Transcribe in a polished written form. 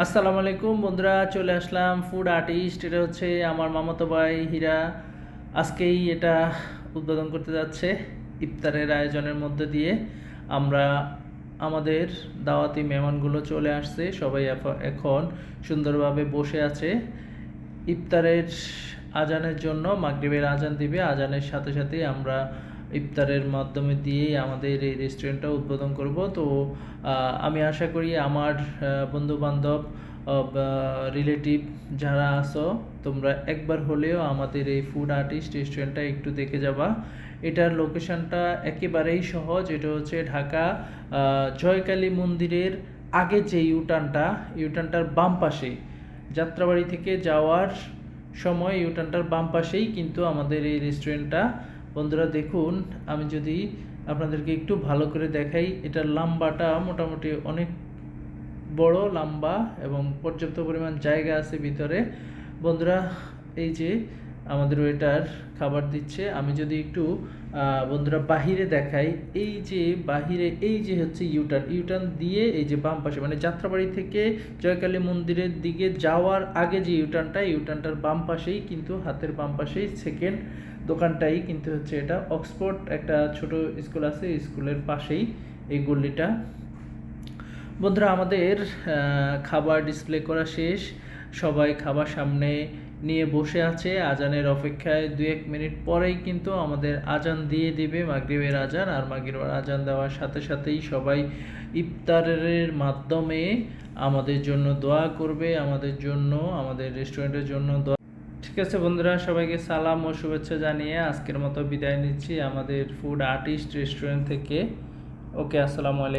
আসসালামু আলাইকুম বন্ধুরা, চলে আসলাম ফুড আর্টিস্ট। এটা হচ্ছে আমার মামাতো ভাই হীরা। আজকেই এটা উদ্বোধন করতে যাচ্ছে। ইফতারের আয়োজনের মধ্যে দিয়ে আমরা আমাদের দাওয়াতি মেহমানগুলো চলে আসছে, সবাই এখন সুন্দরভাবে বসে আছে। ইফতারের আজানের জন্য মাগরিবের আজান দিবে, আজানের সাথে সাথেই আমরা ইফতারের মাধ্যমে দিয়েই আমাদের এই রেস্টুরেন্টটা উদ্বোধন করব। তো আমি আশা করি আমার বন্ধু বান্ধব রিলেটিভ যারা আছো, তোমরা একবার হলেও আমাদের এই ফুড আর্টিস্ট রেস্টুরেন্টটা একটু দেখে যাবা। এটার লোকেশনটা একেবারেই সহজ। এটা হচ্ছে ঢাকা জয়কালী মন্দিরের আগে যে ইউটার্নটার বাম পাশে, যাত্রাবাড়ি থেকে যাওয়ার সময় ইউটার্নটার বাম পাশেই কিন্তু আমাদের এই রেস্টুরেন্টটা। বন্ধুরা দেখুন, আমি যদি আপনাদেরকে একটু ভালো করে দেখাই, এটার লম্বাটা মোটামুটি অনেক বড় লম্বা এবং পর্যাপ্ত পরিমাণ জায়গা আছে ভিতরে। বন্ধুরা, এই যে আমাদের ওয়েটার খাবার দিচ্ছে। আমি যদি একটু বন্ধুরা বাহিরে দেখাই, এই যে বাহিরে এই যে হচ্ছে ইউটার্ন দিয়ে এই যে বাম পাশে, মানে যাত্রাবাড়ি থেকে জয়কালী মন্দিরের দিকে যাওয়ার আগে যে ইউটার্নটার বাম পাশেই কিন্তু, হাতের বাম পাশেই সেকেন্ড দোকানটাই কিন্তু হচ্ছে এটা। অক্সফোর্ড একটা ছোট স্কুল আছে, স্কুলের পাশেই এই গল্লিটা। বন্ধুরা, আমাদের খাবার ডিসপ্লে করা শেষ। সবাই খাবার সামনে নিয়ে বসে আছে আজানের অপেক্ষায়। 2-1 মিনিট পরেই কিন্তু আমাদের আজান দিয়ে দিবে, মাগরিবের আজান। আর মাগরিবের আজান দেওয়ার সাথে সাথেই সবাই ইফতারের মাধ্যমে আমাদের জন্য দোয়া করবে, আমাদের জন্য, আমাদের রেস্টুরেন্টের জন্য দোয়া। ঠিক আছে বন্ধুরা, সবাইকে সালাম ও শুভেচ্ছা জানিয়ে আজকের মতো বিদায় নিচ্ছি আমাদের ফুড আর্টিস্ট রেস্টুরেন্ট থেকে। ওকে, আসসালামু আলাইকুম।